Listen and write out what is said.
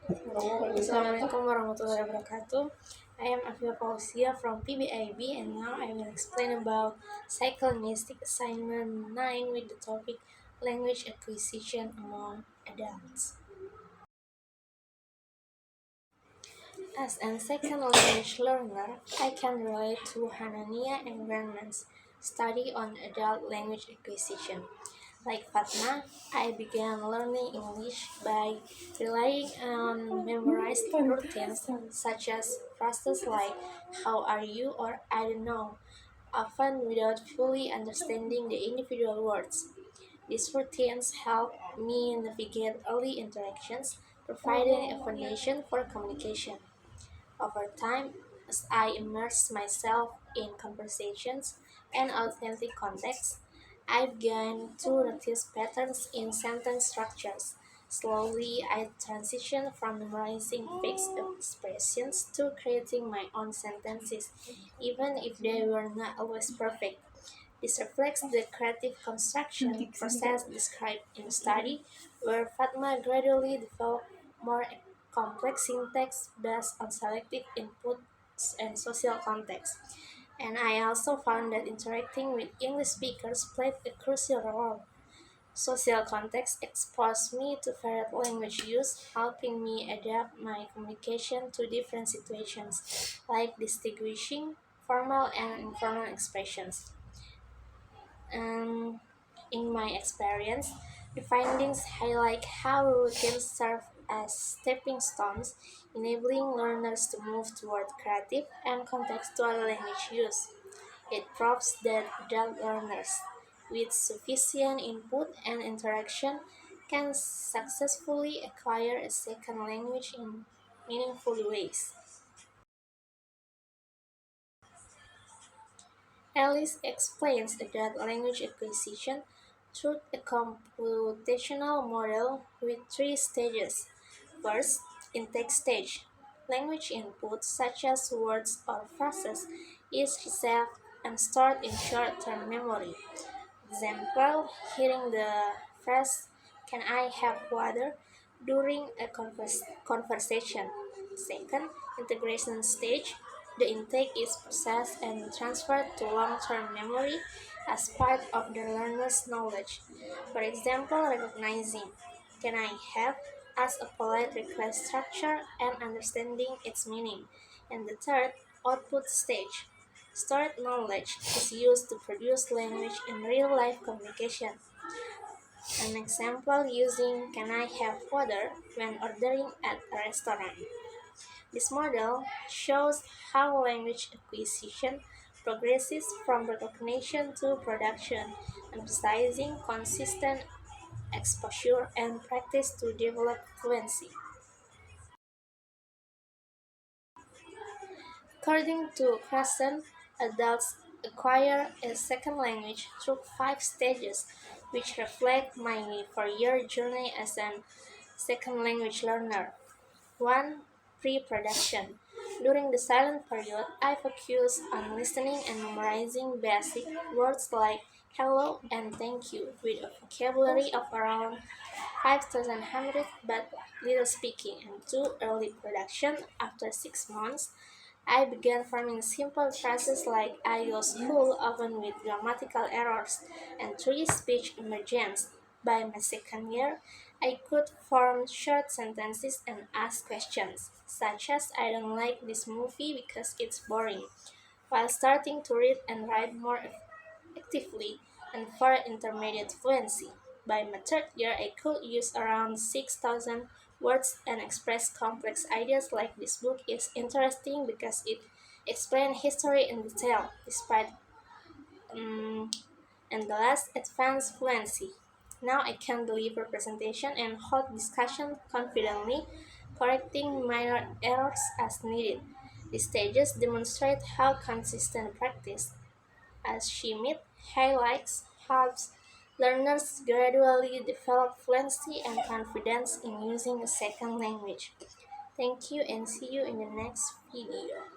Assalamualaikum warahmatullahi wabarakatuh. I am Fauziah from PBIB, and now I will explain about Psycholinguistics Assignment 9 with the topic Language Acquisition Among Adults. As a second language learner, I can relate to Hanania and Grandman's study on adult language acquisition. Like Fatma, I began learning English by relying on memorized routines such as phrases like "How are you?" or "I don't know," often without fully understanding the individual words. These routines help me navigate early interactions, providing a foundation for communication. Over time, as I immerse myself in conversations and authentic contexts, I began to notice patterns in sentence structures. Slowly, I transitioned from memorizing fixed expressions to creating my own sentences, even if they were not always perfect. This reflects the creative construction process described in the study, where Fatma gradually developed more complex syntax based on selective inputs and social context. And I also found that interacting with English speakers played a crucial role. Social context exposed me to varied language use, helping me adapt my communication to different situations, like distinguishing formal and informal expressions. Um, in my experience, the findings highlight how routines serve as stepping stones, enabling learners to move toward creative and contextual language use. It proves that adult learners, with sufficient input and interaction, can successfully acquire a second language in meaningful ways. Alice explains adult language acquisition through a computational model with three stages. First, intake stage. Language input, such as words or phrases, is received and stored in short-term memory. Example, hearing the phrase, "Can I have water?" during a conversation. Second, integration stage. The intake is processed and transferred to long-term memory as part of the learner's knowledge. For example, recognizing "Can I have?" as a polite request structure and understanding its meaning. And the third, output stage. Stored knowledge is used to produce language in real-life communication. An example using "Can I have water?" when ordering at a restaurant. This model shows how language acquisition progresses from recognition to production, emphasizing consistent exposure and practice to develop fluency. According to Krasson, adults acquire a second language through five stages, which reflect my 4-year journey as a second language learner. 1. Pre-production. During the silent period, I focus on listening and memorizing basic words like hello and thank you with a vocabulary of around 5,100 but little speaking. And 2. Early production. After 6 months, I began forming simple phrases like "I go school," often with grammatical errors, and 3. Speech emergence. By my second year, I could form short sentences and ask questions, such as "I don't like this movie because it's boring," while starting to read and write more actively. And for intermediate fluency, by my third year, I could use around 6,000 words and express complex ideas like "This book is interesting because it explains history in detail," despite um, and the last, advanced fluency. Now I can deliver presentation and hold discussion confidently, correcting minor errors as needed. These stages demonstrate how consistent practice, as Schmidt highlights, helps learners gradually develop fluency and confidence in using a second language. Thank you and see you in the next video.